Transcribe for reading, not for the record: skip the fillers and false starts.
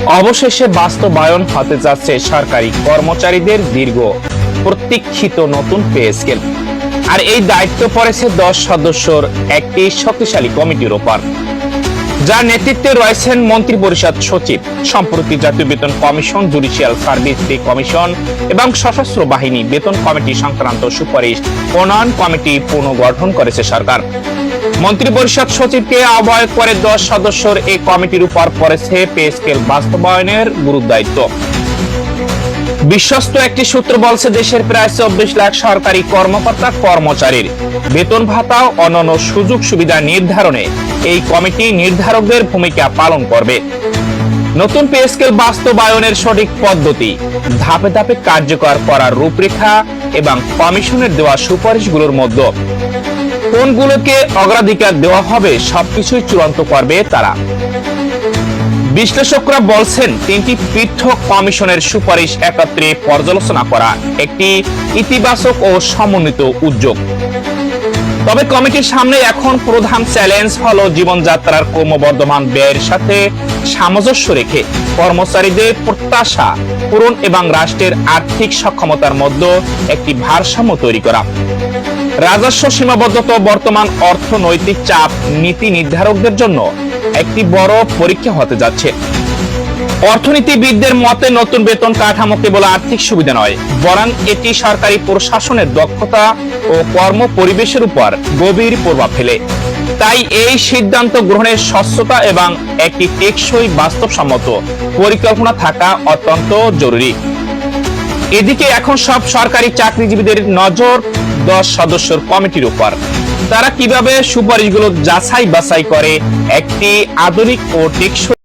অবশেষে বাস্তবায়ন হতে যাচ্ছে সরকারি কর্মচারীদের দীর্ঘ প্রতীক্ষিত নতুন পে স্কেল। আর এই দায়িত্ব পড়েছে 10 সদস্যর একটি শক্তিশালী কমিটির উপর, যার নেতৃত্বে রয়েছেন মন্ত্রিপরিষদ সচিব, সম্প্রতি জাতীয় বেতন commission, judicial service pay commission এবং সশস্ত্র বাহিনী বেতন কমিটি সংক্রান্ত সুপারিশ প্রণয়ন কমিটি পুনর্গঠন করেছে সরকার। মন্ত্রিপরিষদ সচিবকে আহ্বায়ক করে 10 সদস্যর এই কমিটির উপর পড়েছে পে স্কেল বাস্তবায়নের গুরুদায়িত্ব। বিশ্বস্ত একটি সূত্র বলছে, দেশের প্রায় 24 লাখ সরকারি কর্মকর্তা কর্মচারীর বেতন ভাতা ও অন্যান্য সুযোগ সুবিধা নির্ধারণে এই কমিটি নির্ধারকদের ভূমিকা পালন করবে। নতুন পে স্কেল বাস্তবায়নের সঠিক পদ্ধতি, ধাপে ধাপে কার্যকর করার রূপরেখা এবং কমিশনের দেওয়া সুপারিশগুলোর মধ্যে কোনগুলোকে অগ্রাধিকার দেওয়া হবে সবকিছুই চূড়ান্ত করবে তারা। বিশ্লেষকরা বলছেন, 3টি পৃথক কমিশনের সুপারিশ একত্রে পর্যালোচনা করা একটি ইতিবাচক ও সমন্বিত উদ্যোগ। তবে কমিটির সামনে এখন প্রধান চ্যালেঞ্জ হলো জীবনযাত্রার ক্রমবর্ধমান ব্যয়ের সাথে সামঞ্জস্য রেখে কর্মচারীদের প্রত্যাশা পূরণ এবং রাষ্ট্রের আর্থিক সক্ষমতার মধ্যে একটি ভারসাম্য তৈরি করা। রাজস্ব সীমাবদ্ধতা, বর্তমান অর্থনৈতিক চাপ নীতি নির্ধারকদের জন্য একটি বড় পরীক্ষা হতে যাচ্ছে। অর্থনীতিবিদদের মতে, নতুন বেতন কাঠামো কেবল আর্থিক সুবিধা নয়, বরং এটি সরকারি প্রশাসনের দক্ষতা ও কর্ম পরিবেশের উপর গভীর প্রভাব ফেলে। তাই এই সিদ্ধান্ত গ্রহণের স্বচ্ছতা এবং একটি টেকসই বাস্তবসম্মত পরিকল্পনা থাকা অত্যন্ত জরুরি। এদিকে এখন সব সরকারি চাকরিজীবীদের নজর 10 সদস্যের কমিটির উপর। তারা কিভাবে সুপারিশগুলো যাচাই বাছাই করে একটি আধুনিক ও টেকসই